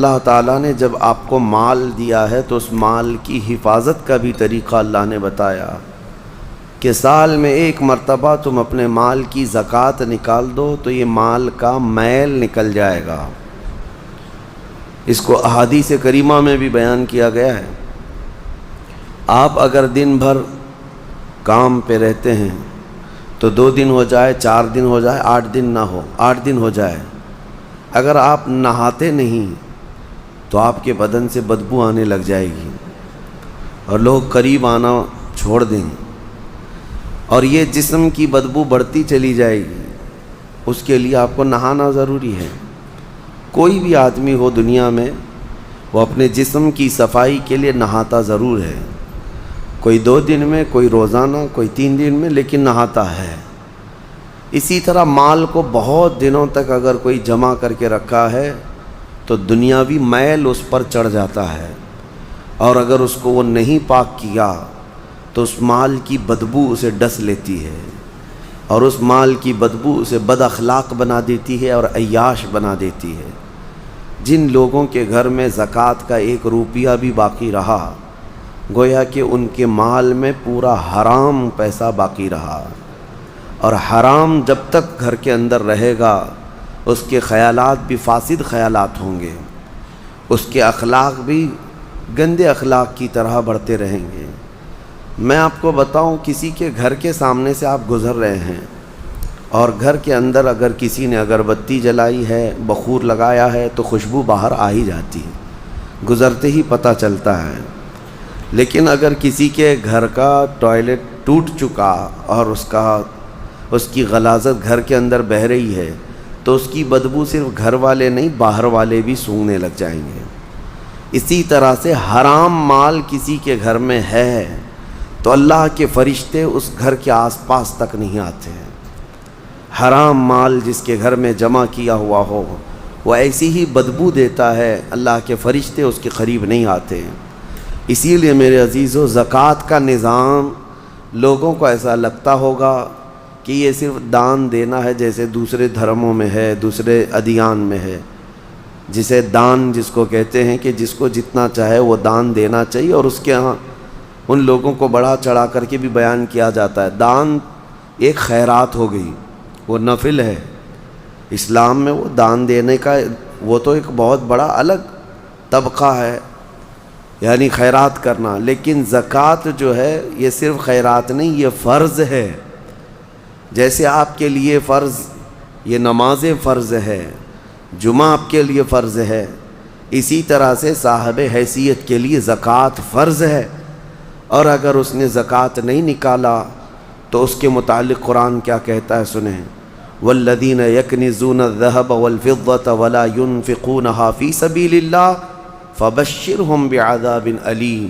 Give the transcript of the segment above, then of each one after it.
اللہ تعالیٰ نے جب آپ کو مال دیا ہے تو اس مال کی حفاظت کا بھی طریقہ اللہ نے بتایا کہ سال میں ایک مرتبہ تم اپنے مال کی زکوٰۃ نکال دو تو یہ مال کا میل نکل جائے گا۔ اس کو احادیث کریمہ میں بھی بیان کیا گیا ہے۔ آپ اگر دن بھر کام پہ رہتے ہیں تو 2 دن ہو جائے، 4 دن ہو جائے، 8 دن نہ ہو، 8 دن ہو جائے، اگر آپ نہاتے نہیں تو آپ کے بدن سے بدبو آنے لگ جائے گی اور لوگ قریب آنا چھوڑ دیں اور یہ جسم کی بدبو بڑھتی چلی جائے گی۔ اس کے لیے آپ کو نہانا ضروری ہے۔ کوئی بھی آدمی ہو دنیا میں وہ اپنے جسم کی صفائی کے لیے نہاتا ضرور ہے، کوئی 2 دن میں، کوئی روزانہ، کوئی 3 دن میں، لیکن نہاتا ہے۔ اسی طرح مال کو بہت دنوں تک اگر کوئی جمع کر کے رکھا ہے تو دنیاوی میل اس پر چڑھ جاتا ہے، اور اگر اس کو وہ نہیں پاک کیا تو اس مال کی بدبو اسے ڈس لیتی ہے، اور اس مال کی بدبو اسے بد اخلاق بنا دیتی ہے اور عیاش بنا دیتی ہے۔ جن لوگوں کے گھر میں زکوٰۃ کا 1 روپیہ بھی باقی رہا، گویا کہ ان کے مال میں پورا حرام پیسہ باقی رہا، اور حرام جب تک گھر کے اندر رہے گا اس کے خیالات بھی فاسد خیالات ہوں گے، اس کے اخلاق بھی گندے اخلاق کی طرح بڑھتے رہیں گے۔ میں آپ کو بتاؤں، کسی کے گھر کے سامنے سے آپ گزر رہے ہیں اور گھر کے اندر اگر کسی نے اگربتی جلائی ہے، بخور لگایا ہے تو خوشبو باہر آ ہی جاتی ہے، گزرتے ہی پتہ چلتا ہے۔ لیکن اگر کسی کے گھر کا ٹوائلٹ ٹوٹ چکا اور اس کی غلاظت گھر کے اندر بہہ رہی ہے تو اس کی بدبو صرف گھر والے نہیں، باہر والے بھی سونگھنے لگ جائیں گے۔ اسی طرح سے حرام مال کسی کے گھر میں ہے تو اللہ کے فرشتے اس گھر کے آس پاس تک نہیں آتے ہیں۔ حرام مال جس کے گھر میں جمع کیا ہوا ہو وہ ایسی ہی بدبو دیتا ہے، اللہ کے فرشتے اس کے قریب نہیں آتے ہیں۔ اسی لیے میرے عزیزو، زکوٰۃ کا نظام لوگوں کو ایسا لگتا ہوگا کہ یہ صرف دان دینا ہے، جیسے دوسرے دھرموں میں ہے، دوسرے ادیان میں ہے، جسے دان جس کو کہتے ہیں کہ جس کو جتنا چاہے وہ دان دینا چاہیے، اور اس کے ہاں ان لوگوں کو بڑھا چڑھا کر کے بھی بیان کیا جاتا ہے۔ دان ایک خیرات ہو گئی، وہ نفل ہے۔ اسلام میں وہ دان دینے کا وہ تو ایک بہت بڑا الگ طبقہ ہے، یعنی خیرات کرنا۔ لیکن زکوٰۃ جو ہے یہ صرف خیرات نہیں، یہ فرض ہے۔ جیسے آپ کے لیے فرض یہ نماز فرض ہے، جمعہ آپ کے لیے فرض ہے، اسی طرح سے صاحب حیثیت کے لیے زکوٰۃ فرض ہے۔ اور اگر اس نے زکوٰۃ نہیں نکالا تو اس کے متعلق قرآن کیا کہتا ہے سنیں، والذین یکنزون الذهب والفضة ولا ينفقونها في سبیل اللہ فبشرهم بعذاب علیم۔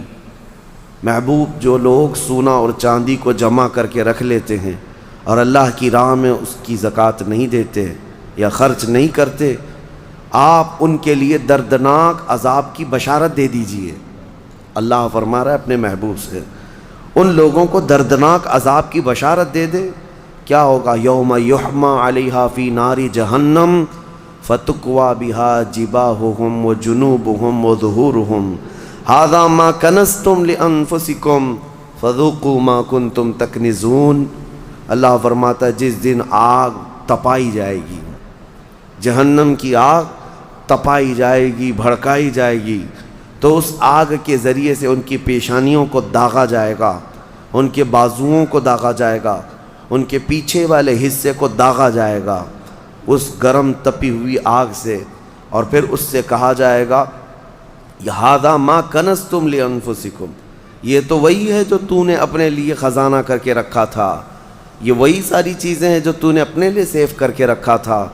محبوب، جو لوگ سونا اور چاندی کو جمع کر کے رکھ لیتے ہیں اور اللہ کی راہ میں اس کی زکوٰۃ نہیں دیتے یا خرچ نہیں کرتے، آپ ان کے لیے دردناک عذاب کی بشارت دے دیجئے۔ اللہ فرما رہا ہے اپنے محبوب سے، ان لوگوں کو دردناک عذاب کی بشارت دے دے۔ کیا ہوگا؟ یوم یحمى علیہا فی نار جہنم فتکوی بہا جباہہم وجنوبہم وظہورہم ھذا ما کنزتم لانفسکم فذوقوا ما کنتم تکنزون۔ اللہ فرماتا ہے جس دن آگ تپائی جائے گی، جہنم کی آگ تپائی جائے گی، بھڑکائی جائے گی، تو اس آگ کے ذریعے سے ان کی پیشانیوں کو داغا جائے گا، ان کے بازوؤں کو داغا جائے گا، ان کے پیچھے والے حصے کو داغا جائے گا اس گرم تپی ہوئی آگ سے، اور پھر اس سے کہا جائے گا ھذا ما کنزتم لانفسکم، یہ تو وہی ہے جو تو نے اپنے لیے خزانہ کر کے رکھا تھا، یہ وہی ساری چیزیں ہیں جو تو نے اپنے لیے سیف کر کے رکھا تھا۔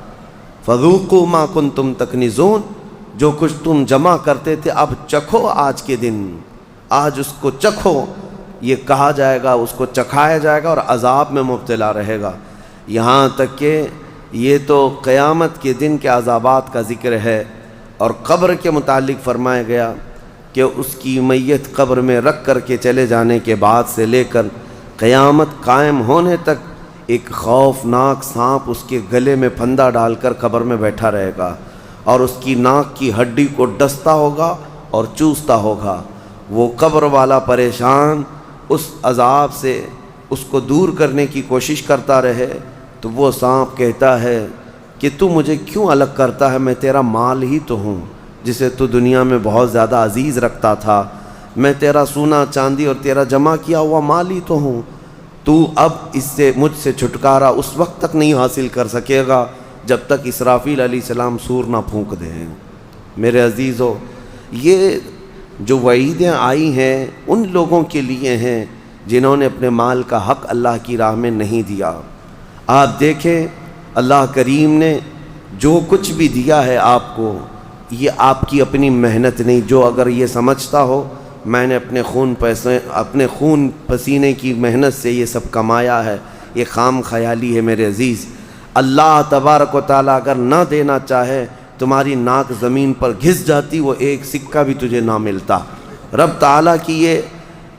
فذوقوا ما کنتم تکنزون، جو کچھ تم جمع کرتے تھے اب چکھو آج کے دن، آج اس کو چکھو، یہ کہا جائے گا، اس کو چکھایا جائے گا اور عذاب میں مبتلا رہے گا۔ یہاں تک کہ یہ تو قیامت کے دن کے عذابات کا ذکر ہے، اور قبر کے متعلق فرمایا گیا کہ اس کی میت قبر میں رکھ کر کے چلے جانے کے بعد سے لے کر قیامت قائم ہونے تک ایک خوفناک سانپ اس کے گلے میں پھندا ڈال کر قبر میں بیٹھا رہے گا، اور اس کی ناک کی ہڈی کو ڈستا ہوگا اور چوستا ہوگا۔ وہ قبر والا پریشان اس عذاب سے اس کو دور کرنے کی کوشش کرتا رہے تو وہ سانپ کہتا ہے کہ تو مجھے کیوں الگ کرتا ہے، میں تیرا مال ہی تو ہوں جسے تو دنیا میں بہت زیادہ عزیز رکھتا تھا، میں تیرا سونا چاندی اور تیرا جمع کیا ہوا مال ہی تو ہوں، تو اب اس سے مجھ سے چھٹکارا اس وقت تک نہیں حاصل کر سکے گا جب تک اسرافیل علیہ السلام سور نہ پھونک دیں۔ میرے عزیزو، یہ جو وعیدیں آئی ہیں ان لوگوں کے لیے ہیں جنہوں نے اپنے مال کا حق اللہ کی راہ میں نہیں دیا۔ آپ دیکھیں اللہ کریم نے جو کچھ بھی دیا ہے آپ کو، یہ آپ کی اپنی محنت نہیں۔ جو اگر یہ سمجھتا ہو میں نے اپنے خون پسینے کی محنت سے یہ سب کمایا ہے، یہ خام خیالی ہے میرے عزیز۔ اللہ تبارک و تعالیٰ اگر نہ دینا چاہے تمہاری ناک زمین پر گھس جاتی، وہ ایک سکہ بھی تجھے نہ ملتا۔ رب تعالیٰ کی یہ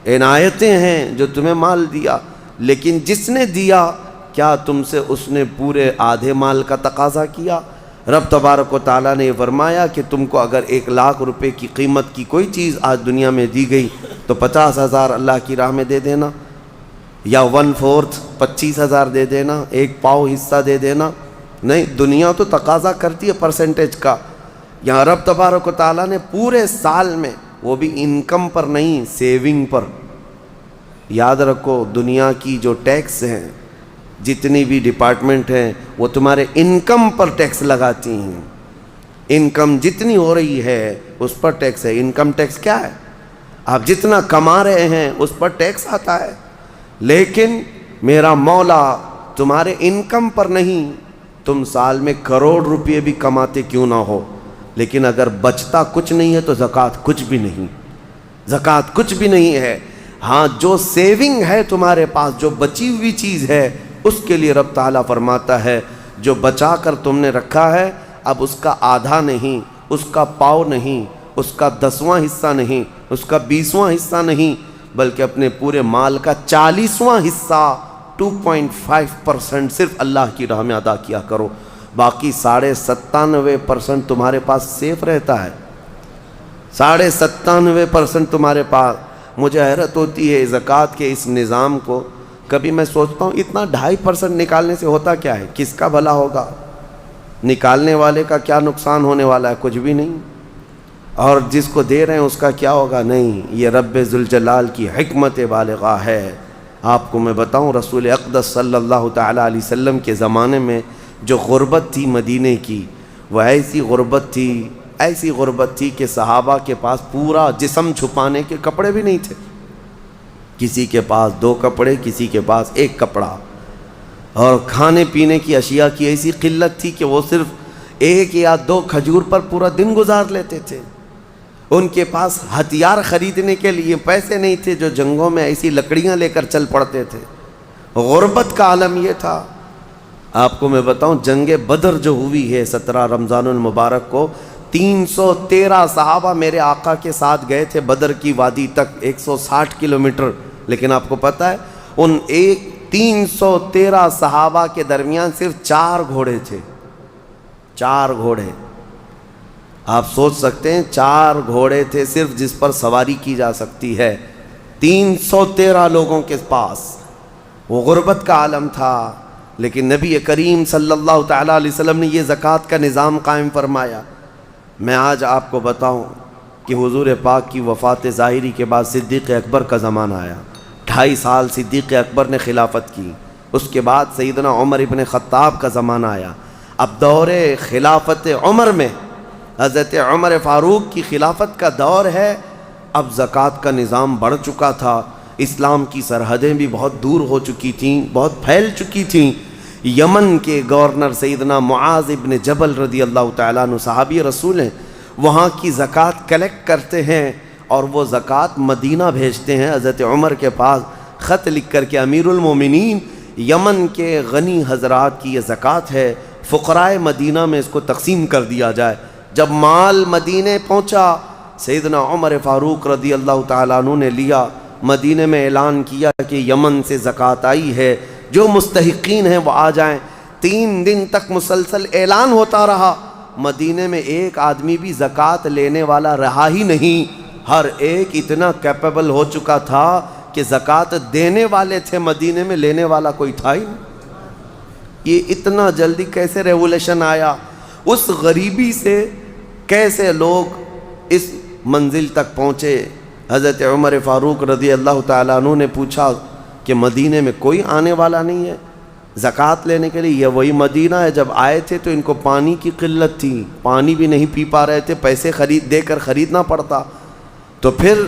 عنایتیں ہیں جو تمہیں مال دیا، لیکن جس نے دیا کیا تم سے اس نے پورے آدھے مال کا تقاضا کیا؟ رب تبارک و تعالیٰ نے یہ فرمایا کہ تم کو اگر 1,00,000 روپے کی قیمت کی کوئی چیز آج دنیا میں دی گئی تو 50,000 اللہ کی راہ میں دے دینا، یا 1/4 25,000 دے دینا، 1 پاؤ حصہ دے دینا۔ نہیں، دنیا تو تقاضا کرتی ہے پرسنٹیج کا۔ یہاں رب تبارک و تعالیٰ نے پورے سال میں، وہ بھی انکم پر نہیں، سیونگ پر۔ یاد رکھو دنیا کی جو ٹیکس ہیں، جتنی بھی ڈپارٹمنٹ ہیں، وہ تمہارے انکم پر ٹیکس لگاتی ہیں۔ انکم جتنی ہو رہی ہے اس پر ٹیکس ہے۔ انکم ٹیکس کیا ہے؟ آپ جتنا کما رہے ہیں اس پر ٹیکس آتا ہے، لیکن میرا مولا تمہارے انکم پر نہیں۔ تم سال میں کروڑ روپے بھی کماتے کیوں نہ ہو، لیکن اگر بچتا کچھ نہیں ہے تو زکوٰۃ کچھ بھی نہیں، زکوٰۃ کچھ بھی نہیں ہے۔ ہاں، جو سیونگ ہے تمہارے پاس، جو بچی ہوئی چیز ہے، اس کے لیے رب تعالیٰ فرماتا ہے جو بچا کر تم نے رکھا ہے، اب اس کا آدھا نہیں، اس کا پاؤ نہیں، اس کا 10واں حصہ نہیں، اس کا 20واں حصہ نہیں، بلکہ اپنے پورے مال کا 40واں حصہ 2.5% صرف اللہ کی راہ میں ادا کیا کرو۔ باقی 97.5% تمہارے پاس سیف رہتا ہے، 97.5% تمہارے پاس۔ مجھے حیرت ہوتی ہے زکوٰۃ کے اس نظام کو، کبھی میں سوچتا ہوں اتنا 2.5% نکالنے سے ہوتا کیا ہے؟ کس کا بھلا ہوگا؟ نکالنے والے کا کیا نقصان ہونے والا ہے؟ کچھ بھی نہیں۔ اور جس کو دے رہے ہیں اس کا کیا ہوگا؟ نہیں۔ یہ رب ذوالجلال کی حکمت بالغہ ہے۔ آپ کو میں بتاؤں، رسول اقدس صلی اللہ تعالیٰ علیہ وسلم کے زمانے میں جو غربت تھی مدینے کی، وہ ایسی غربت تھی کہ صحابہ کے پاس پورا جسم چھپانے کے کپڑے بھی نہیں تھے۔ کسی کے پاس 2 کپڑے، کسی کے پاس 1 کپڑا، اور کھانے پینے کی اشیاء کی ایسی قلت تھی کہ وہ صرف 1 یا 2 کھجور پر پورا دن گزار لیتے تھے۔ ان کے پاس ہتھیار خریدنے کے لیے پیسے نہیں تھے، جو جنگوں میں ایسی لکڑیاں لے کر چل پڑتے تھے۔ غربت کا عالم یہ تھا۔ آپ کو میں بتاؤں، جنگ بدر جو ہوئی ہے 17 رمضان المبارک کو، 313 صحابہ میرے آقا کے ساتھ گئے تھے بدر کی وادی تک، 160 کلومیٹر۔ لیکن آپ کو پتہ ہے ان 313 صحابہ کے درمیان صرف 4 گھوڑے تھے، 4 گھوڑے۔ آپ سوچ سکتے ہیں 4 گھوڑے تھے صرف جس پر سواری کی جا سکتی ہے 313 لوگوں کے پاس۔ وہ غربت کا عالم تھا، لیکن نبی کریم صلی اللہ تعالیٰ علیہ وسلم نے یہ زکوٰۃ کا نظام قائم فرمایا۔ میں آج آپ کو بتاؤں کہ حضور پاک کی وفات ظاہری کے بعد صدیق اکبر کا زمانہ آیا، 2.5 سال صدیق اکبر نے خلافت کی۔ اس کے بعد سیدنا عمر ابن خطاب کا زمانہ آیا۔ اب دور خلافت عمر میں حضرت عمر فاروق کی خلافت کا دور ہے۔ اب زکوٰۃ کا نظام بڑھ چکا تھا، اسلام کی سرحدیں بھی بہت دور ہو چکی تھیں، بہت پھیل چکی تھیں۔ یمن کے گورنر سیدنا معاذ ابن جبل رضی اللہ تعالیٰ عنہ، صحابی رسول ہیں، وہاں کی زکوٰۃ کلیکٹ کرتے ہیں اور وہ زکوٰۃ مدینہ بھیجتے ہیں حضرت عمر کے پاس، خط لکھ کر کے، امیر المومنین، یمن کے غنی حضرات کی یہ زکوٰۃ ہے، فقراء مدینہ میں اس کو تقسیم کر دیا جائے۔ جب مال مدینے پہنچا، سیدنا عمر فاروق رضی اللہ تعالیٰ عنہ نے لیا، مدینے میں اعلان کیا کہ یمن سے زکوٰۃ آئی ہے، جو مستحقین ہیں وہ آ جائیں۔ 3 دن تک مسلسل اعلان ہوتا رہا، مدینے میں ایک آدمی بھی زکوٰۃ لینے والا رہا ہی نہیں، ہر ایک اتنا کیپیبل ہو چکا تھا کہ زکوٰۃ دینے والے تھے، مدینے میں لینے والا کوئی تھا ہی نہیں۔ یہ اتنا جلدی کیسے ریولیوشن آیا؟ اس غریبی سے کیسے لوگ اس منزل تک پہنچے؟ حضرت عمر فاروق رضی اللہ تعالیٰ عنہ نے پوچھا کہ مدینے میں کوئی آنے والا نہیں ہے زکوٰۃ لینے کے لیے؟ یہ وہی مدینہ ہے جب آئے تھے تو ان کو پانی کی قلت تھی، پانی بھی نہیں پی پا رہے تھے، پیسے دے کر خریدنا پڑتا۔ تو پھر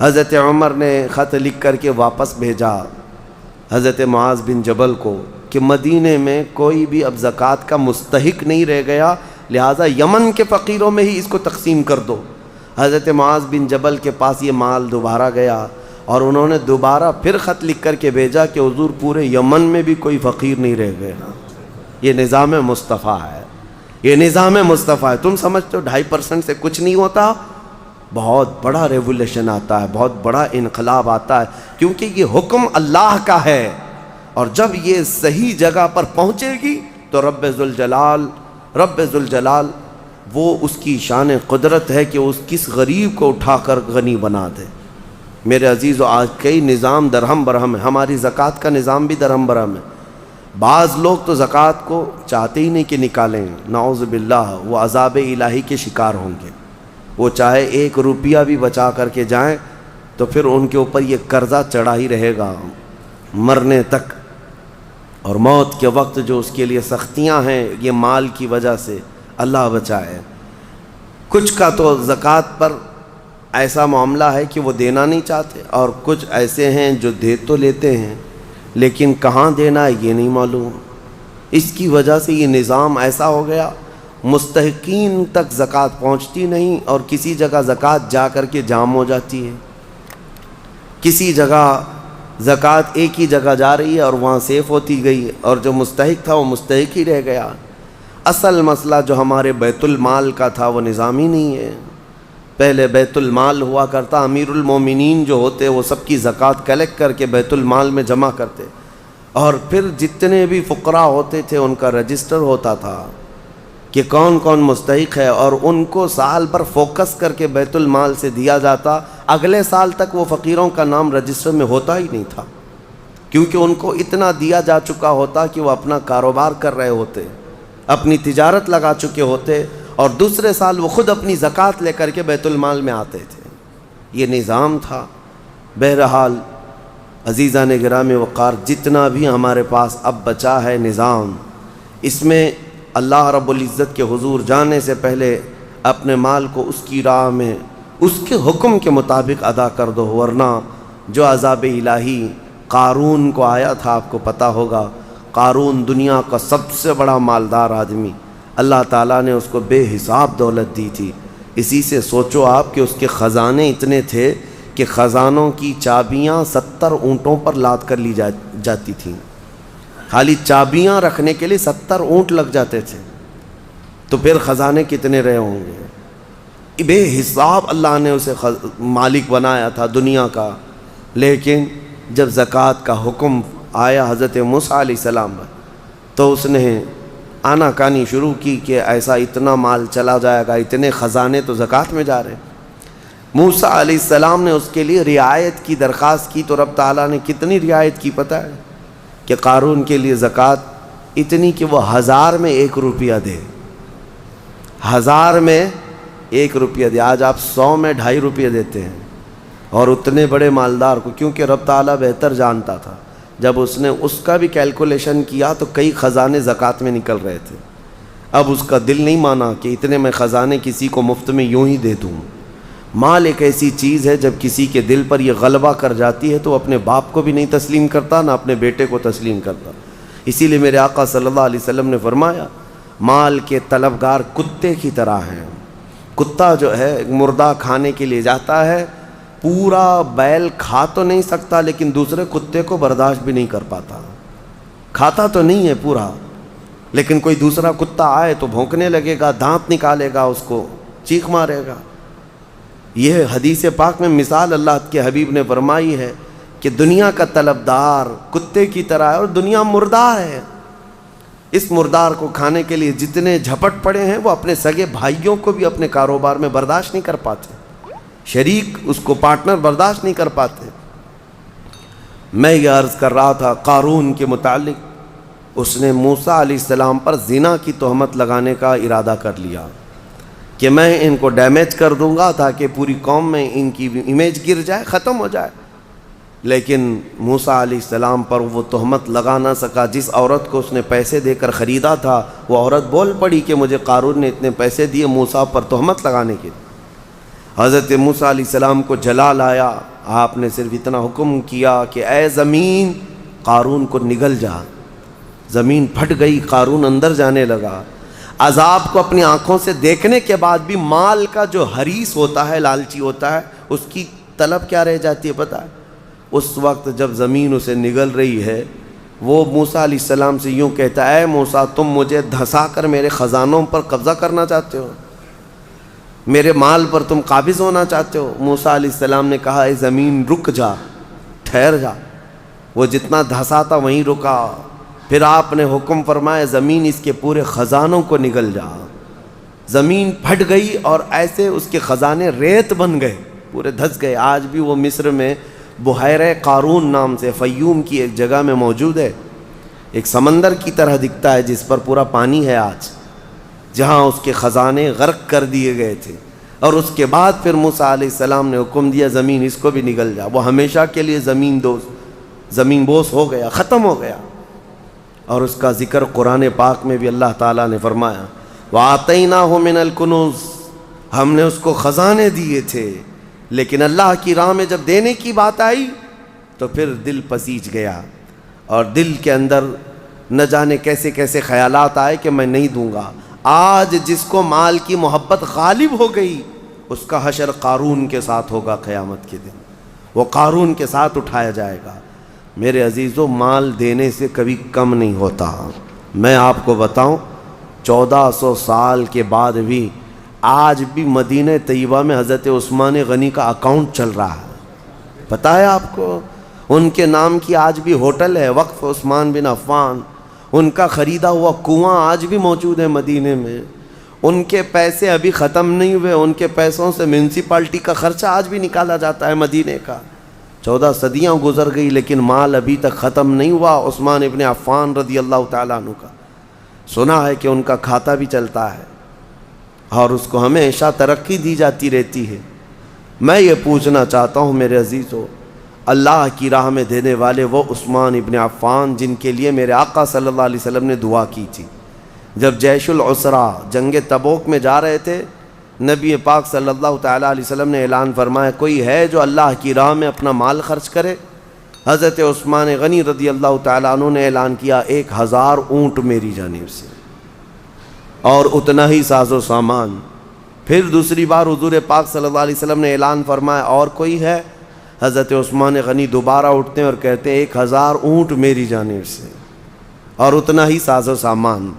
حضرت عمر نے خط لکھ کر کے واپس بھیجا حضرت معاذ بن جبل کو کہ مدینے میں کوئی بھی اب زکوٰۃ کا مستحق نہیں رہ گیا، لہٰذا یمن کے فقیروں میں ہی اس کو تقسیم کر دو۔ حضرت معاذ بن جبل کے پاس یہ مال دوبارہ گیا اور انہوں نے دوبارہ پھر خط لکھ کر کے بھیجا کہ حضور پورے یمن میں بھی کوئی فقیر نہیں رہ گیا۔ یہ نظام مصطفیٰ ہے، یہ نظام مصطفیٰ ہے۔ تم سمجھتے ہو 2.5% سے کچھ نہیں ہوتا؟ بہت بڑا ریولیوشن آتا ہے، بہت بڑا انقلاب آتا ہے، کیونکہ یہ حکم اللہ کا ہے، اور جب یہ صحیح جگہ پر پہنچے گی تو رب ذوالجلال وہ اس کی شان قدرت ہے کہ اس کس غریب کو اٹھا کر غنی بنا دے۔ میرے عزیزو، آج کئی نظام درہم برہم ہے، ہماری زکوٰۃ کا نظام بھی درہم برہم ہے۔ بعض لوگ تو زکوٰۃ کو چاہتے ہی نہیں کہ نکالیں، نعوذ باللہ، وہ عذاب الہی کے شکار ہوں گے۔ وہ چاہے 1 روپیہ بھی بچا کر کے جائیں تو پھر ان کے اوپر یہ قرضہ چڑھا ہی رہے گا مرنے تک، اور موت کے وقت جو اس کے لیے سختیاں ہیں یہ مال کی وجہ سے، اللہ بچائے۔ کچھ کا تو زکوٰۃ پر ایسا معاملہ ہے کہ وہ دینا نہیں چاہتے، اور کچھ ایسے ہیں جو دے تو لیتے ہیں لیکن کہاں دینا ہے یہ نہیں معلوم۔ اس کی وجہ سے یہ نظام ایسا ہو گیا، مستحقین تک زکوٰۃ پہنچتی نہیں، اور کسی جگہ زکوٰۃ جا کر کے جام ہو جاتی ہے، کسی جگہ زکوٰۃ ایک ہی جگہ جا رہی ہے اور وہاں سیف ہوتی گئی، اور جو مستحق تھا وہ مستحق ہی رہ گیا۔ اصل مسئلہ جو ہمارے بیت المال کا تھا وہ نظام ہی نہیں ہے۔ پہلے بیت المال ہوا کرتا، امیر المومنین جو ہوتے وہ سب کی زکوٰۃ کلیکٹ کر کے بیت المال میں جمع کرتے، اور پھر جتنے بھی فقراء ہوتے تھے ان کا رجسٹر ہوتا تھا کہ کون کون مستحق ہے، اور ان کو سال پر فوکس کر کے بیت المال سے دیا جاتا۔ اگلے سال تک وہ فقیروں کا نام رجسٹر میں ہوتا ہی نہیں تھا، کیونکہ ان کو اتنا دیا جا چکا ہوتا کہ وہ اپنا کاروبار کر رہے ہوتے، اپنی تجارت لگا چکے ہوتے، اور دوسرے سال وہ خود اپنی زکوٰۃ لے کر کے بیت المال میں آتے تھے۔ یہ نظام تھا۔ بہرحال عزیزان گرامی وقار، جتنا بھی ہمارے پاس اب بچا ہے نظام، اس میں اللہ رب العزت کے حضور جانے سے پہلے اپنے مال کو اس کی راہ میں اس کے حکم کے مطابق ادا کر دو، ورنہ جو عذاب الہی قارون کو آیا تھا، آپ کو پتہ ہوگا، قارون دنیا کا سب سے بڑا مالدار آدمی، اللہ تعالیٰ نے اس کو بے حساب دولت دی تھی۔ اسی سے سوچو آپ کہ اس کے خزانے اتنے تھے کہ خزانوں کی چابیاں 70 اونٹوں پر لاد کر لی جاتی تھیں، خالی چابیاں رکھنے کے لیے 70 اونٹ لگ جاتے تھے، تو پھر خزانے کتنے رہے ہوں گے؟ بے حساب اللہ نے اسے مالک بنایا تھا دنیا کا۔ لیکن جب زکوٰۃ کا حکم آیا حضرت موسیٰ علیہ السلام پر، تو اس نے آنا کانی شروع کی کہ ایسا اتنا مال چلا جائے گا، اتنے خزانے تو زکوٰۃ میں جا رہے ہیں۔ موسیٰ علیہ السلام نے اس کے لیے رعایت کی درخواست کی، تو رب تعالیٰ نے کتنی رعایت کی پتہ ہے؟ کہ قارون کے لیے زکوٰۃ اتنی کہ وہ 1000 میں 1 روپیہ دے، 1000 میں 1 روپیہ دے۔ آج آپ 100 میں 2.5 روپیہ دیتے ہیں، اور اتنے بڑے مالدار کو، کیونکہ رب تعالیٰ بہتر جانتا تھا، جب اس نے اس کا بھی کیلکولیشن کیا تو کئی خزانے زکوٰۃ میں نکل رہے تھے۔ اب اس کا دل نہیں مانا کہ اتنے میں خزانے کسی کو مفت میں یوں ہی دے دوں۔ مال ایک ایسی چیز ہے جب کسی کے دل پر یہ غلبہ کر جاتی ہے تو وہ اپنے باپ کو بھی نہیں تسلیم کرتا، نہ اپنے بیٹے کو تسلیم کرتا۔ اسی لیے میرے آقا صلی اللہ علیہ وسلم نے فرمایا، مال کے طلبگار کتے کی طرح ہیں۔ کتا جو ہے مردہ کھانے کے لیے جاتا ہے، پورا بیل کھا تو نہیں سکتا لیکن دوسرے کتے کو برداشت بھی نہیں کر پاتا، کھاتا تو نہیں ہے پورا، لیکن کوئی دوسرا کتا آئے تو بھونکنے لگے گا، دانت نکالے گا، اس کو چیخ مارے گا۔ یہ حدیث پاک میں مثال اللہ کے حبیب نے فرمائی ہے کہ دنیا کا طلبدار کتے کی طرح ہے، اور دنیا مردہ ہے۔ اس مردار کو کھانے کے لیے جتنے جھپٹ پڑے ہیں وہ اپنے سگے بھائیوں کو بھی اپنے کاروبار میں برداشت نہیں کر پاتے، شریک اس کو پارٹنر برداشت نہیں کر پاتے۔ میں یہ عرض کر رہا تھا قارون کے متعلق، اس نے موسیٰ علیہ السلام پر زنا کی تہمت لگانے کا ارادہ کر لیا کہ میں ان کو ڈیمیج کر دوں گا تاکہ پوری قوم میں ان کی امیج گر جائے، ختم ہو جائے۔ لیکن موسیٰ علیہ السلام پر وہ تہمت لگا نہ سکا۔ جس عورت کو اس نے پیسے دے کر خریدا تھا وہ عورت بول پڑی کہ مجھے قارون نے اتنے پیسے دیے موسیٰ پر تہمت لگانے کے لیے۔ حضرت موسیٰ علیہ السلام کو جلال آیا، آپ نے صرف اتنا حکم کیا کہ اے زمین قارون کو نگل جا۔ زمین پھٹ گئی، قارون اندر جانے لگا۔ عذاب کو اپنی آنکھوں سے دیکھنے کے بعد بھی مال کا جو حریص ہوتا ہے، لالچی ہوتا ہے، اس کی طلب کیا رہ جاتی ہے پتہ ہے؟ اس وقت جب زمین اسے نگل رہی ہے وہ موسیٰ علیہ السلام سے یوں کہتا ہے، اے موسیٰ تم مجھے دھسا کر میرے خزانوں پر قبضہ کرنا چاہتے ہو، میرے مال پر تم قابض ہونا چاہتے ہو؟ موسیٰ علیہ السلام نے کہا اے زمین رک جا، ٹھہر جا۔ وہ جتنا دھسا تھا وہیں رکا۔ پھر آپ نے حکم فرمایا زمین اس کے پورے خزانوں کو نگل جا۔ زمین پھٹ گئی اور ایسے اس کے خزانے ریت بن گئے، پورے دھس گئے۔ آج بھی وہ مصر میں بحیرہ قارون نام سے فیوم کی ایک جگہ میں موجود ہے، ایک سمندر کی طرح دکھتا ہے جس پر پورا پانی ہے آج، جہاں اس کے خزانے غرق کر دیے گئے تھے۔ اور اس کے بعد پھر موسیٰ علیہ السلام نے حکم دیا زمین اس کو بھی نگل جا۔ وہ ہمیشہ کے لیے زمین بوس ہو گیا، ختم ہو گیا۔ اور اس کا ذکر قرآن پاک میں بھی اللہ تعالیٰ نے فرمایا وَآتَيْنَاهُ مِنَ الْكُنُوزِ، ہم نے اس کو خزانے دیے تھے، لیکن اللہ کی راہ میں جب دینے کی بات آئی تو پھر دل پسیج گیا، اور دل کے اندر نہ جانے کیسے کیسے خیالات آئے کہ میں نہیں دوں گا۔ آج جس کو مال کی محبت غالب ہو گئی اس کا حشر قارون کے ساتھ ہوگا قیامت کے دن، وہ قارون کے ساتھ اٹھایا جائے گا۔ میرے عزیزو، مال دینے سے کبھی کم نہیں ہوتا۔ میں آپ کو بتاؤں 1400 سال کے بعد بھی آج بھی مدینہ طیبہ میں حضرت عثمان غنی کا اکاؤنٹ چل رہا ہے، پتہ ہے آپ کو؟ ان کے نام کی آج بھی ہوٹل ہے، وقف عثمان بن عفان۔ ان کا خریدا ہوا کنواں آج بھی موجود ہے مدینے میں۔ ان کے پیسے ابھی ختم نہیں ہوئے، ان کے پیسوں سے میونسپلٹی کا خرچہ آج بھی نکالا جاتا ہے مدینے کا۔ 14 صدیاں گزر گئی لیکن مال ابھی تک ختم نہیں ہوا عثمان ابن عفان رضی اللہ تعالیٰ عنہ کا۔ سنا ہے کہ ان کا کھاتا بھی چلتا ہے اور اس کو ہمیشہ ترقی دی جاتی رہتی ہے۔ میں یہ پوچھنا چاہتا ہوں میرے عزیزو، اللہ کی راہ میں دینے والے وہ عثمان ابن عفان جن کے لیے میرے آقا صلی اللہ علیہ وسلم نے دعا کی تھی، جب جیش العسرہ جنگ تبوک میں جا رہے تھے، نبی پاک صلی اللہ تعالیٰ علیہ وسلم نے اعلان فرمایا کوئی ہے جو اللہ کی راہ میں اپنا مال خرچ کرے؟ حضرت عثمان غنی رضی اللہ تعالیٰ عنہ نے اعلان کیا 1000 اونٹ میری جانب سے اور اتنا ہی ساز و سامان۔ پھر دوسری بار حضور پاک صلی اللہ علیہ وسلم نے اعلان فرمایا اور کوئی ہے؟ حضرت عثمان غنی دوبارہ اٹھتے ہیں اور کہتے ہیں 1000 اونٹ میری جانب سے اور اتنا ہی ساز و سامان۔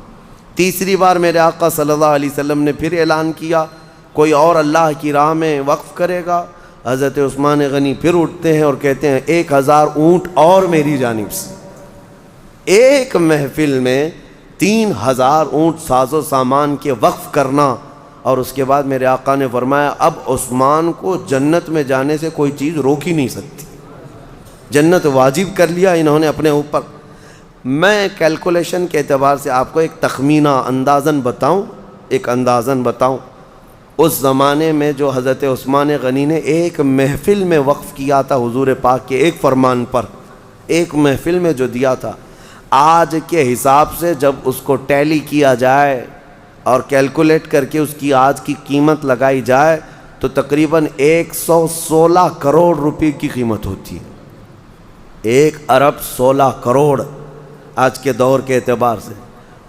تیسری بار میرے آقا صلی اللہ علیہ وسلم نے پھر اعلان کیا کوئی اور اللہ کی راہ میں وقف کرے گا؟ حضرت عثمان غنی پھر اٹھتے ہیں اور کہتے ہیں 1000 اونٹ اور میری جانب سے۔ ایک محفل میں 3000 اونٹ ساز و سامان کے وقف کرنا، اور اس کے بعد میرے آقا نے فرمایا اب عثمان کو جنت میں جانے سے کوئی چیز روک ہی نہیں سکتی، جنت واجب کر لیا انہوں نے اپنے اوپر۔ میں کیلکولیشن کے اعتبار سے آپ کو ایک تخمینہ اندازاً بتاؤں، اس زمانے میں جو حضرت عثمان غنی نے ایک محفل میں وقف کیا تھا حضور پاک کے ایک فرمان پر، ایک محفل میں جو دیا تھا، آج کے حساب سے جب اس کو ٹیلی کیا جائے اور کیلکولیٹ کر کے اس کی آج کی قیمت لگائی جائے تو تقریباً 116 کروڑ روپے کی قیمت ہوتی ہے۔ 1 ارب 16 کروڑ آج کے دور کے اعتبار سے۔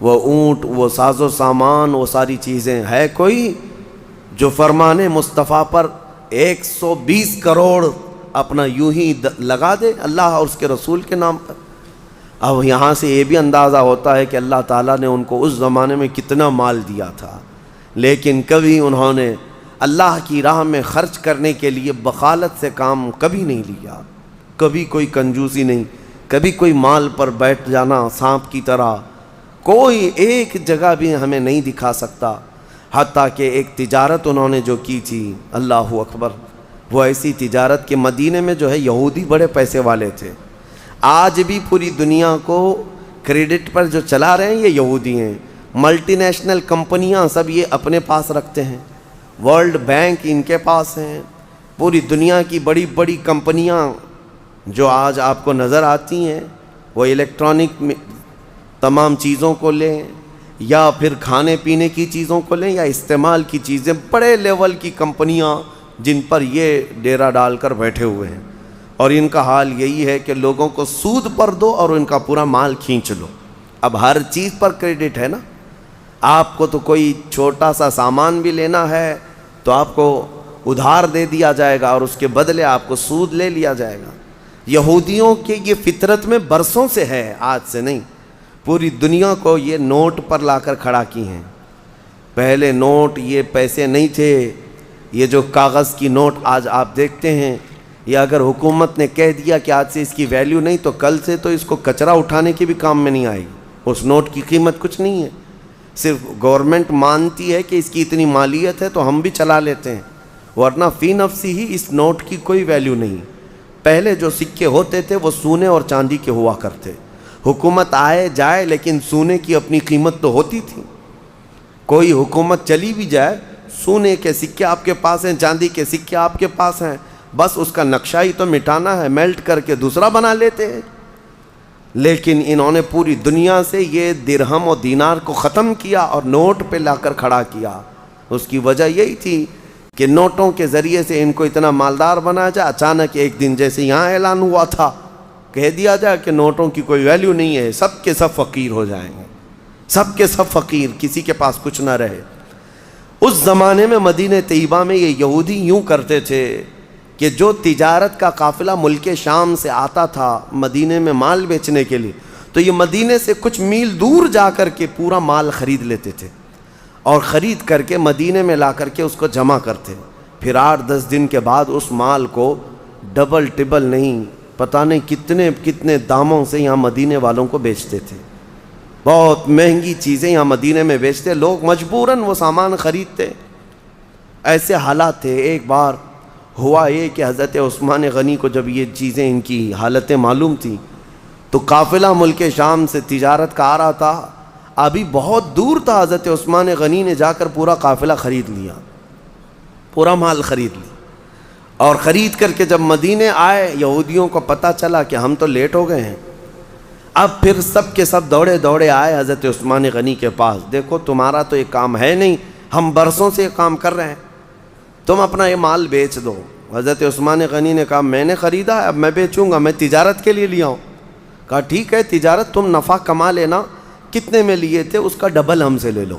وہ اونٹ، وہ ساز و سامان، وہ ساری چیزیں، ہے کوئی جو فرمان مصطفیٰ پر 120 کروڑ اپنا یوں ہی لگا دے اللہ اور اس کے رسول کے نام پر؟ اب یہاں سے یہ بھی اندازہ ہوتا ہے کہ اللہ تعالیٰ نے ان کو اس زمانے میں کتنا مال دیا تھا، لیکن کبھی انہوں نے اللہ کی راہ میں خرچ کرنے کے لیے بخالت سے کام کبھی نہیں لیا، کبھی کوئی کنجوسی نہیں، کبھی کوئی مال پر بیٹھ جانا سانپ کی طرح، کوئی ایک جگہ بھی ہمیں نہیں دکھا سکتا، حتیٰ کہ ایک تجارت انہوں نے جو کی تھی، اللہ اکبر، وہ ایسی تجارت کہ مدینے میں جو ہے یہودی بڑے پیسے والے تھے. آج بھی پوری دنیا کو کریڈٹ پر جو چلا رہے ہیں یہ یہودی ہیں. ملٹی نیشنل کمپنیاں سب یہ اپنے پاس رکھتے ہیں، ورلڈ بینک ان کے پاس ہیں. پوری دنیا کی بڑی بڑی کمپنیاں جو آج آپ کو نظر آتی ہیں، وہ الیکٹرانک تمام چیزوں کو لیں یا پھر کھانے پینے کی چیزوں کو لیں یا استعمال کی چیزیں، بڑے لیول کی کمپنیاں جن پر یہ ڈیرا ڈال کر بیٹھے ہوئے ہیں. اور ان کا حال یہی ہے کہ لوگوں کو سود پر دو اور ان کا پورا مال کھینچ لو. اب ہر چیز پر کریڈٹ ہے نا. آپ کو تو کوئی چھوٹا سا سامان بھی لینا ہے تو آپ کو ادھار دے دیا جائے گا اور اس کے بدلے آپ کو سود لے لیا جائے گا. یہودیوں کے یہ فطرت میں برسوں سے ہے، آج سے نہیں. پوری دنیا کو یہ نوٹ پر لا کر کھڑا کی ہیں. پہلے نوٹ یہ پیسے نہیں تھے، یہ جو کاغذ کی نوٹ آج آپ دیکھتے ہیں، یہ اگر حکومت نے کہہ دیا کہ آج سے اس کی ویلیو نہیں تو کل سے تو اس کو کچرا اٹھانے کے بھی کام میں نہیں آئے گی. اس نوٹ کی قیمت کچھ نہیں ہے، صرف گورنمنٹ مانتی ہے کہ اس کی اتنی مالیت ہے تو ہم بھی چلا لیتے ہیں، ورنہ فی نفسی ہی اس نوٹ کی کوئی ویلیو نہیں. پہلے جو سکے ہوتے تھے وہ سونے اور چاندی کے ہوا کرتے. حکومت آئے جائے لیکن سونے کی اپنی قیمت تو ہوتی تھی. کوئی حکومت چلی بھی جائے، سونے کے سکے آپ کے پاس ہیں، چاندی کے سکے آپ کے پاس ہیں، بس اس کا نقشہ ہی تو مٹانا ہے، میلٹ کر کے دوسرا بنا لیتے ہیں. لیکن انہوں نے پوری دنیا سے یہ درہم و دینار کو ختم کیا اور نوٹ پہ لا کر کھڑا کیا. اس کی وجہ یہی تھی کہ نوٹوں کے ذریعے سے ان کو اتنا مالدار بنایا جائے. اچانک ایک دن جیسے یہاں اعلان ہوا تھا، کہہ دیا جائے کہ نوٹوں کی کوئی ویلیو نہیں ہے، سب کے سب فقیر ہو جائیں گے، سب کے سب فقیر، کسی کے پاس کچھ نہ رہے. اس زمانے میں مدینہ طیبہ میں یہ یہودی یوں کرتے تھے کہ جو تجارت کا قافلہ ملک شام سے آتا تھا مدینے میں مال بیچنے کے لیے، تو یہ مدینے سے کچھ میل دور جا کر کے پورا مال خرید لیتے تھے اور خرید کر کے مدینے میں لا کر کے اس کو جمع کرتے. پھر 8-10 دن کے بعد اس مال کو ڈبل ٹبل نہیں، پتہ نہیں کتنے کتنے داموں سے یہاں مدینے والوں کو بیچتے تھے. بہت مہنگی چیزیں یہاں مدینے میں بیچتے، لوگ مجبوراً وہ سامان خریدتے. ایسے حالات تھے. ایک بار ہوا یہ کہ حضرت عثمان غنی کو جب یہ چیزیں ان کی حالتیں معلوم تھیں تو قافلہ ملک شام سے تجارت کا آ رہا تھا. ابھی بہت دور تھا، حضرت عثمان غنی نے جا کر پورا قافلہ خرید لیا، پورا مال خرید لیا. اور خرید کر کے جب مدینے آئے، یہودیوں کو پتہ چلا کہ ہم تو لیٹ ہو گئے ہیں. اب پھر سب کے سب دوڑے دوڑے آئے حضرت عثمان غنی کے پاس. دیکھو تمہارا تو یہ کام ہے نہیں، ہم برسوں سے یہ کام کر رہے ہیں، تم اپنا یہ مال بیچ دو. حضرت عثمان غنی نے کہا میں نے خریدا ہے، اب میں بیچوں گا، میں تجارت کے لیے لیا ہوں. کہا ٹھیک ہے تجارت، تم نفع کما لینا، کتنے میں لیے تھے اس کا ڈبل ہم سے لے لو،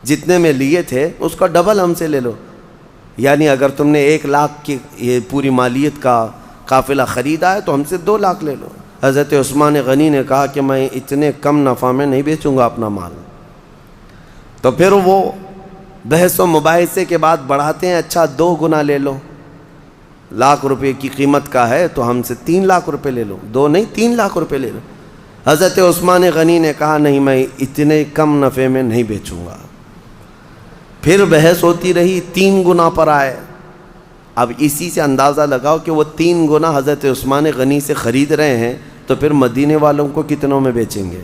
جتنے میں لیے تھے اس کا ڈبل ہم سے لے لو. یعنی اگر تم نے 1 لاکھ کی یہ پوری مالیت کا قافلہ خریدا ہے تو ہم سے 2 لاکھ لے لو. حضرت عثمان غنی نے کہا کہ میں اتنے کم نفع میں نہیں بیچوں گا اپنا مال. تو پھر وہ بحث و مباحثے کے بعد بڑھاتے ہیں، اچھا 2 گنا لے لو، 1 لاکھ روپے کی قیمت کا ہے تو ہم سے 3 لاکھ روپے لے لو، 2 نہیں 3 لاکھ روپے لے لو. حضرت عثمان غنی نے کہا نہیں میں اتنے کم نفع میں نہیں بیچوں گا. پھر بحث ہوتی رہی، 3 گنا پر آئے. اب اسی سے اندازہ لگاؤ کہ وہ 3 گنا حضرت عثمان غنی سے خرید رہے ہیں تو پھر مدینے والوں کو کتنوں میں بیچیں گے.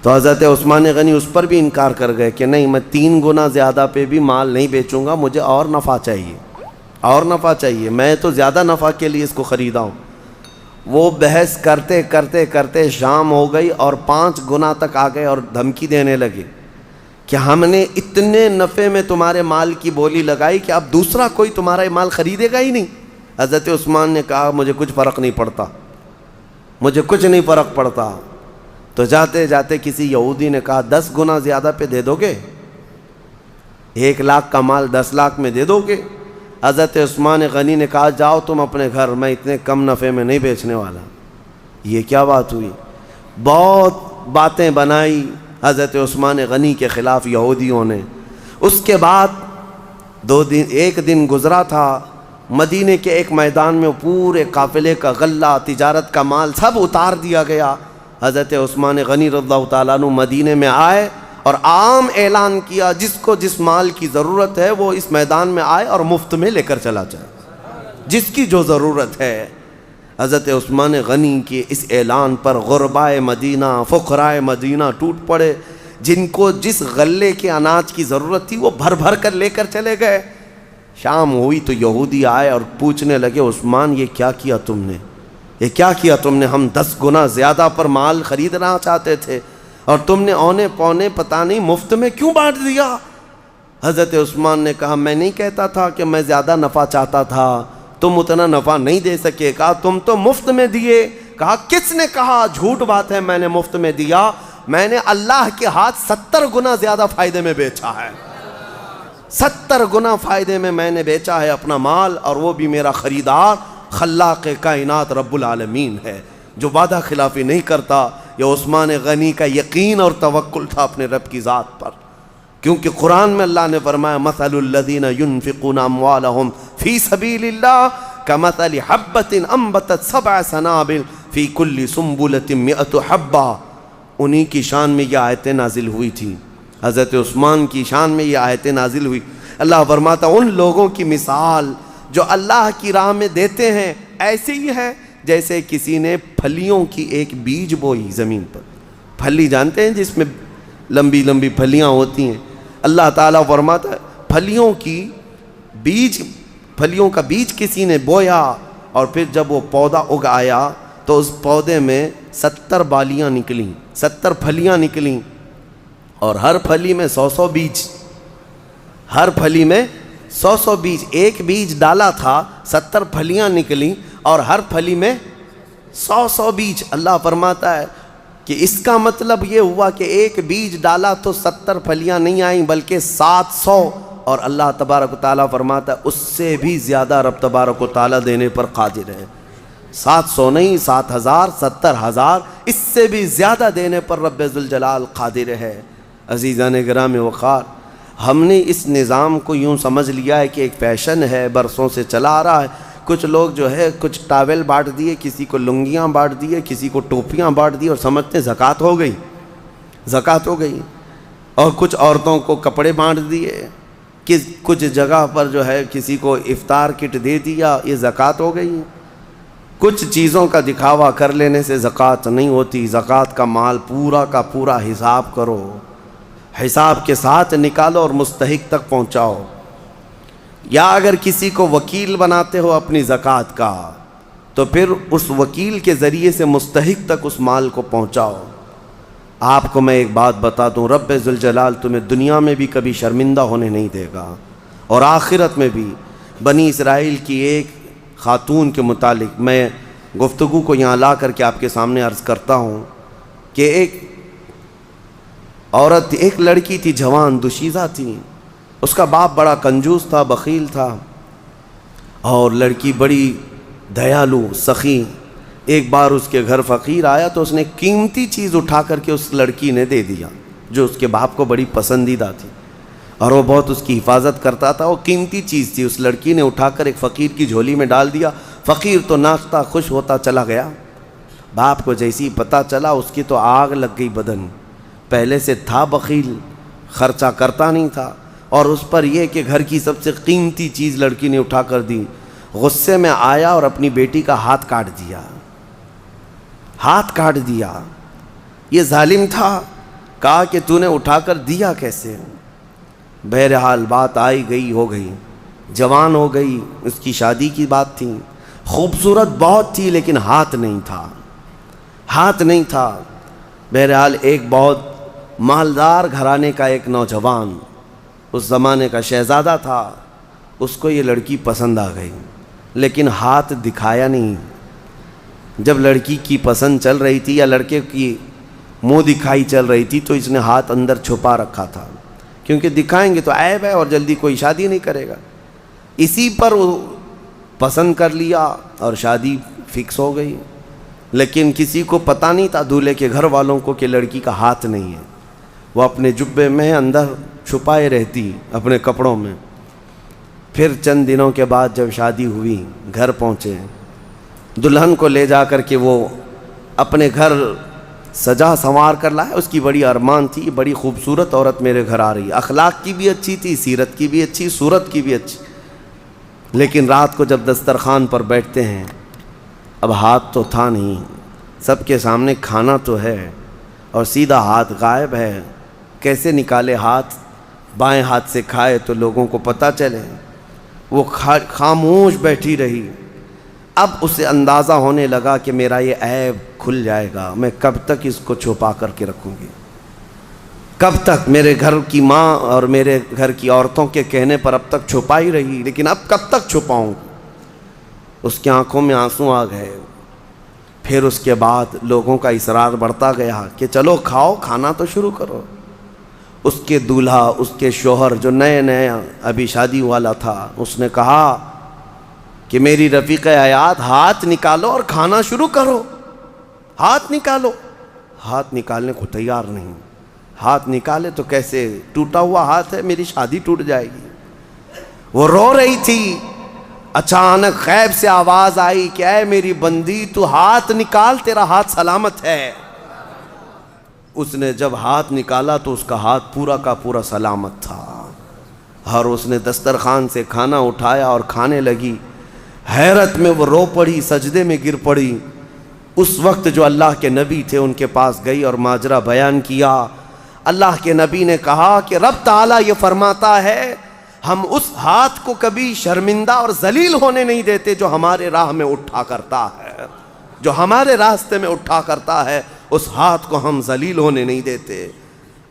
تو حضرت عثمان غنی اس پر بھی انکار کر گئے کہ نہیں میں 3 گنا زیادہ پہ بھی مال نہیں بیچوں گا، مجھے اور نفع چاہیے، اور نفع چاہیے، میں تو زیادہ نفع کے لیے اس کو خریدا ہوں. وہ بحث کرتے کرتے کرتے شام ہو گئی اور 5 گنا تک آ گئے اور دھمکی دینے لگے کہ ہم نے اتنے نفع میں تمہارے مال کی بولی لگائی کہ اب دوسرا کوئی تمہارا مال خریدے گا ہی نہیں. حضرت عثمان نے کہا مجھے کچھ فرق نہیں پڑتا، مجھے کچھ نہیں فرق پڑتا. تو جاتے جاتے کسی یہودی نے کہا 10 گنا زیادہ پہ دے دو گے، 1 لاکھ کا مال 10 لاکھ میں دے دو گے. حضرت عثمان غنی نے کہا جاؤ تم اپنے گھر، میں اتنے کم نفع میں نہیں بیچنے والا. یہ کیا بات ہوئی؟ بہت باتیں بنائی حضرت عثمان غنی کے خلاف یہودیوں نے. اس کے بعد 1 دن گزرا تھا، مدینے کے ایک میدان میں پورے قافلے کا غلہ، تجارت کا مال سب اتار دیا گیا. حضرت عثمان غنی رضی اللہ تعالیٰ عنہ مدینے میں آئے اور عام اعلان کیا جس کو جس مال کی ضرورت ہے وہ اس میدان میں آئے اور مفت میں لے کر چلا جائے، جس کی جو ضرورت ہے۔ حضرت عثمان غنی کے اس اعلان پر غربائے مدینہ، فقرائے مدینہ ٹوٹ پڑے، جن کو جس غلے کے اناج کی ضرورت تھی وہ بھر بھر کر لے کر چلے گئے۔ شام ہوئی تو یہودی آئے اور پوچھنے لگے، عثمان یہ کیا کیا تم نے، یہ کیا کیا تم نے؟ ہم 10 گنا زیادہ پر مال خریدنا چاہتے تھے اور تم نے اونے پونے پتہ نہیں مفت میں کیوں بانٹ دیا؟ حضرت عثمان نے کہا، میں نہیں کہتا تھا کہ میں زیادہ نفع چاہتا تھا، تم اتنا نفع نہیں دے سکے، کہا تم تو مفت میں دیے۔ کہا کس نے کہا؟ جھوٹ بات ہے، میں نے مفت میں دیا، میں نے اللہ کے ہاتھ 70 گنا زیادہ فائدے میں بیچا ہے، 70 گنا فائدے میں نے بیچا ہے اپنا مال، اور وہ بھی میرا خریدار خلاق کائنات رب العالمین ہے جو وعدہ خلافی نہیں کرتا۔ یہ عثمان غنی کا یقین اور توکل تھا اپنے رب کی ذات پر، کیونکہ قرآن میں اللہ نے فرمایا مثل الذین ينفقون اموالهم فی سبیل اللہ کمثل حبۃ انبتت 7 سنابل فی کل سنبلۃ 100 حبہ۔ انہی کی شان میں یہ آیتیں نازل ہوئی تھی، حضرت عثمان کی شان میں یہ آیتیں نازل ہوئی۔ اللہ فرماتا ان لوگوں کی مثال جو اللہ کی راہ میں دیتے ہیں ایسے ہی ہے جیسے کسی نے پھلیوں کی ایک بیج بوئی زمین پر۔ پھلی جانتے ہیں جس میں لمبی لمبی پھلیاں ہوتی ہیں، اللہ تعالیٰ فرماتا ہے پھلیوں کا بیج کسی نے بویا، اور پھر جب وہ پودا اگ آیا تو اس پودے میں 70 بالیاں نکلیں، 70 پھلیاں نکلیں، اور ہر پھلی میں 100 بیج، ہر پھلی میں 100 بیج، ایک بیج ڈالا تھا 70 پھلیاں نکلیں اور ہر پھلی میں 100 بیج۔ اللہ فرماتا ہے کہ اس کا مطلب یہ ہوا کہ ایک بیج ڈالا تو 70 پھلیاں نہیں آئیں بلکہ 700، اور اللہ تبارک و تعالیٰ فرماتا ہے اس سے بھی زیادہ رب تبارک و تعالیٰ دینے پر قادر ہے۔ 700 نہیں، 7000، 70000، اس سے بھی زیادہ دینے پر رب ذوالجلال قادر ہے۔ عزیزان گرامی وقار، ہم نے اس نظام کو یوں سمجھ لیا ہے کہ ایک فیشن ہے، برسوں سے چلا آ رہا ہے۔ کچھ لوگ جو ہے کچھ ٹاول بانٹ دیے، کسی کو لنگیاں بانٹ دیے، کسی کو ٹوپیاں بانٹ دی اور سمجھتے ہیں زکوٰۃ ہو گئی، زکوٰۃ ہو گئی، اور کچھ عورتوں کو کپڑے بانٹ دیے، کچھ جگہ پر جو ہے کسی کو افطار کٹ دے دیا، یہ زکوٰۃ ہو گئی۔ کچھ چیزوں کا دکھاوا کر لینے سے زکوٰۃ نہیں ہوتی، زکوٰۃ کا مال پورا کا پورا حساب کرو، حساب کے ساتھ نکالو اور مستحق تک پہنچاؤ۔ یا اگر کسی کو وکیل بناتے ہو اپنی زکوٰۃ کا تو پھر اس وکیل کے ذریعے سے مستحق تک اس مال کو پہنچاؤ۔ آپ کو میں ایک بات بتا دوں، رب ذوالجلال تمہیں دنیا میں بھی کبھی شرمندہ ہونے نہیں دے گا، اور آخرت میں بھی۔ بنی اسرائیل کی ایک خاتون کے متعلق میں گفتگو کو یہاں لا کر کے آپ کے سامنے عرض کرتا ہوں کہ ایک عورت، ایک لڑکی تھی، جوان دوشیزہ تھی، اس کا باپ بڑا کنجوس تھا، بخیل تھا، اور لڑکی بڑی دیالو سخی۔ ایک بار اس کے گھر فقیر آیا تو اس نے قیمتی چیز اٹھا کر کے اس لڑکی نے دے دیا جو اس کے باپ کو بڑی پسندیدہ تھی، اور وہ بہت اس کی حفاظت کرتا تھا۔ وہ قیمتی چیز تھی، اس لڑکی نے اٹھا کر ایک فقیر کی جھولی میں ڈال دیا۔ فقیر تو ناچتا خوش ہوتا چلا گیا۔ باپ کو جیسی پتہ چلا اس کی تو آگ لگ گئی بدن، پہلے سے تھا بخیل، خرچہ کرتا نہیں تھا، اور اس پر یہ کہ گھر کی سب سے قیمتی چیز لڑکی نے اٹھا کر دی۔ غصے میں آیا اور اپنی بیٹی کا ہاتھ کاٹ دیا، ہاتھ کاٹ دیا۔ یہ ظالم تھا، کہا کہ تو نے اٹھا کر دیا کیسے؟ بہرحال بات آئی گئی ہو گئی، جوان ہو گئی، اس کی شادی کی بات تھی، خوبصورت بہت تھی لیکن ہاتھ نہیں تھا، ہاتھ نہیں تھا۔ بہرحال ایک بہت مالدار گھرانے کا ایک نوجوان، اس زمانے کا شہزادہ تھا، اس کو یہ لڑکی پسند آ گئی، لیکن ہاتھ دکھایا نہیں۔ جب لڑکی کی پسند چل رہی تھی یا لڑکے کی منہ دکھائی چل رہی تھی تو اس نے ہاتھ اندر چھپا رکھا تھا، کیونکہ دکھائیں گے تو عیب ہے اور جلدی کوئی شادی نہیں کرے گا۔ اسی پر وہ پسند کر لیا اور شادی فکس ہو گئی، لیکن کسی کو پتہ نہیں تھا، دولہے کے گھر والوں کو، کہ لڑکی کا ہاتھ نہیں ہے۔ وہ اپنے جبے میں اندر چھپائے رہتی اپنے کپڑوں میں۔ پھر چند دنوں کے بعد جب شادی ہوئی، گھر پہنچے، دلہن کو لے جا کر کے وہ اپنے گھر سجا سنوار کر لایا، اس کی بڑی ارمان تھی بڑی خوبصورت عورت میرے گھر آ رہی ہے، اخلاق کی بھی اچھی تھی، سیرت کی بھی اچھی، صورت کی بھی اچھی، لیکن رات کو جب دسترخوان پر بیٹھتے ہیں اب ہاتھ تو تھا نہیں، سب کے سامنے کھانا تو ہے اور سیدھا ہاتھ غائب ہے، کیسے نکالے ہاتھ، بائیں ہاتھ سے کھائے تو لوگوں کو پتہ چلے، وہ خاموش بیٹھی رہی۔ اب اسے اندازہ ہونے لگا کہ میرا یہ عیب کھل جائے گا، میں کب تک اس کو چھپا کر کے رکھوں گی، کب تک میرے گھر کی ماں اور میرے گھر کی عورتوں کے کہنے پر اب تک چھپائی رہی، لیکن اب کب تک چھپاؤں؟ اس کی آنکھوں میں آنسو آ گئے۔ پھر اس کے بعد لوگوں کا اصرار بڑھتا گیا کہ چلو کھاؤ، کھانا تو شروع کرو۔ اس کے دولہا، اس کے شوہر جو نئے نئے ابھی شادی والا تھا، اس نے کہا کہ میری رفیق حیات ہاتھ نکالو اور کھانا شروع کرو، ہاتھ نکالو۔ ہاتھ نکالنے کو تیار نہیں، ہاتھ نکالے تو کیسے، ٹوٹا ہوا ہاتھ ہے، میری شادی ٹوٹ جائے گی۔ وہ رو رہی تھی، اچانک غیب سے آواز آئی کہ اے میری بندی تو ہاتھ نکال، تیرا ہاتھ سلامت ہے۔ اس نے جب ہاتھ نکالا تو اس کا ہاتھ پورا کا پورا سلامت تھا، اور اس نے دسترخوان سے کھانا اٹھایا اور کھانے لگی۔ حیرت میں وہ رو پڑی، سجدے میں گر پڑی۔ اس وقت جو اللہ کے نبی تھے ان کے پاس گئی اور ماجرا بیان کیا۔ اللہ کے نبی نے کہا کہ رب تعالیٰ یہ فرماتا ہے ہم اس ہاتھ کو کبھی شرمندہ اور ذلیل ہونے نہیں دیتے جو ہمارے راہ میں اٹھا کرتا ہے، جو ہمارے راستے میں اٹھا کرتا ہے، اس ہاتھ کو ہم ذلیل ہونے نہیں دیتے۔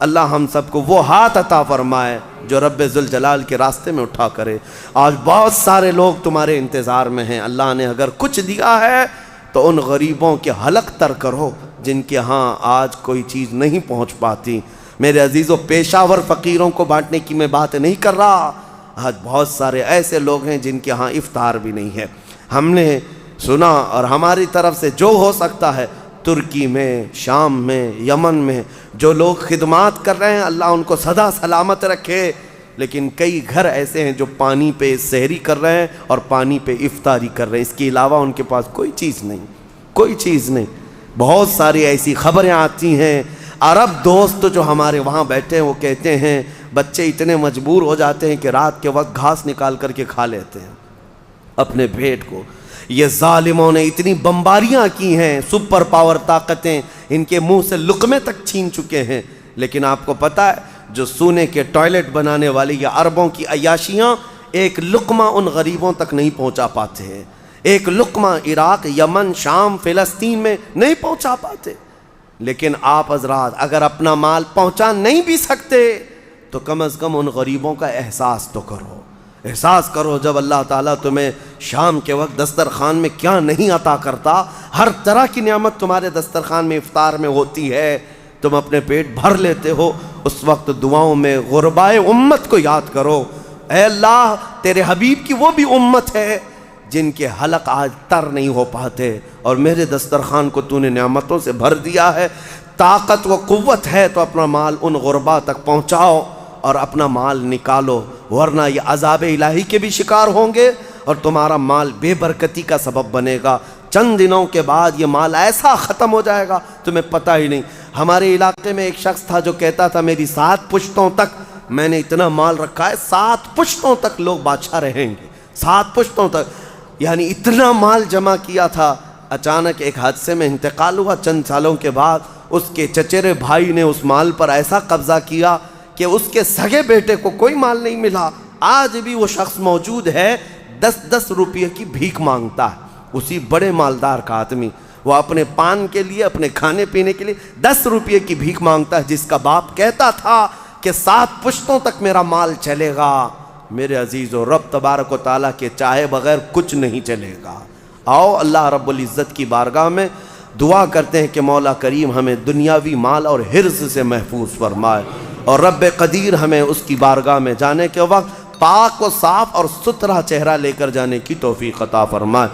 اللہ ہم سب کو وہ ہاتھ عطا فرمائے جو رب ذوالجلال کے راستے میں اٹھا کرے۔ آج بہت سارے لوگ تمہارے انتظار میں ہیں، اللہ نے اگر کچھ دیا ہے تو ان غریبوں کے حلق تر کرو جن کے ہاں آج کوئی چیز نہیں پہنچ پاتی۔ میرے عزیزوں، پیشہ ور فقیروں کو بانٹنے کی میں بات نہیں کر رہا، آج بہت سارے ایسے لوگ ہیں جن کے ہاں افطار بھی نہیں ہے۔ ہم نے سنا اور ہماری طرف سے جو ہو سکتا ہے، ترکی میں، شام میں، یمن میں جو لوگ خدمات کر رہے ہیں اللہ ان کو سدا سلامت رکھے، لیکن کئی گھر ایسے ہیں جو پانی پہ سحری کر رہے ہیں اور پانی پہ افطاری کر رہے ہیں، اس کے علاوہ ان کے پاس کوئی چیز نہیں، کوئی چیز نہیں۔ بہت ساری ایسی خبریں آتی ہیں، عرب دوست جو ہمارے وہاں بیٹھے ہیں وہ کہتے ہیں بچے اتنے مجبور ہو جاتے ہیں کہ رات کے وقت گھاس نکال کر کے کھا لیتے ہیں اپنے پیٹ کو۔ یہ ظالموں نے اتنی بمباریاں کی ہیں، سپر پاور طاقتیں ان کے منہ سے لقمے تک چھین چکے ہیں، لیکن آپ کو پتہ ہے جو سونے کے ٹوائلٹ بنانے والی یا عربوں کی عیاشیاں ایک لقمہ ان غریبوں تک نہیں پہنچا پاتے ہیں، ایک لقمہ عراق، یمن، شام، فلسطین میں نہیں پہنچا پاتے۔ لیکن آپ حضرات اگر اپنا مال پہنچا نہیں بھی سکتے تو کم از کم ان غریبوں کا احساس تو کرو، احساس کرو جب اللہ تعالیٰ تمہیں شام کے وقت دسترخوان میں کیا نہیں عطا کرتا، ہر طرح کی نعمت تمہارے دسترخوان میں افطار میں ہوتی ہے، تم اپنے پیٹ بھر لیتے ہو، اس وقت دعاؤں میں غربائے امت کو یاد کرو۔ اے اللہ تیرے حبیب کی وہ بھی امت ہے جن کے حلق آج تر نہیں ہو پاتے، اور میرے دسترخوان کو تو نے نعمتوں سے بھر دیا ہے، طاقت و قوت ہے تو اپنا مال ان غربا تک پہنچاؤ اور اپنا مال نکالو، ورنہ یہ عذاب الہی کے بھی شکار ہوں گے اور تمہارا مال بے برکتی کا سبب بنے گا۔ چند دنوں کے بعد یہ مال ایسا ختم ہو جائے گا تمہیں پتہ ہی نہیں۔ ہمارے علاقے میں ایک شخص تھا جو کہتا تھا میری 7 پشتوں تک میں نے اتنا مال رکھا ہے، 7 پشتوں تک لوگ بادشاہ رہیں گے، 7 پشتوں تک، یعنی اتنا مال جمع کیا تھا۔ اچانک ایک حادثے میں انتقال ہوا، چند سالوں کے بعد اس کے چچیرے بھائی نے اس مال پر ایسا قبضہ کیا کہ اس کے سگے بیٹے کو کوئی مال نہیں ملا۔ آج بھی وہ شخص موجود ہے، 10-10 روپے کی بھیک مانگتا ہے، اسی بڑے مالدار کا آدمی، وہ اپنے پان کے لیے، اپنے کھانے پینے کے لیے 10 روپے کی بھیک مانگتا ہے، جس کا باپ کہتا تھا کہ 7 پشتوں تک میرا مال چلے گا۔ میرے عزیزو، رب تبارک و تعالیٰ کے چاہے بغیر کچھ نہیں چلے گا۔ آؤ اللہ رب العزت کی بارگاہ میں دعا کرتے ہیں کہ مولا کریم ہمیں دنیاوی مال اور حرص سے محفوظ فرمائے، اور رب قدیر ہمیں اس کی بارگاہ میں جانے کے وقت پاک و صاف اور ستھرا چہرہ لے کر جانے کی توفیق عطا فرمائے۔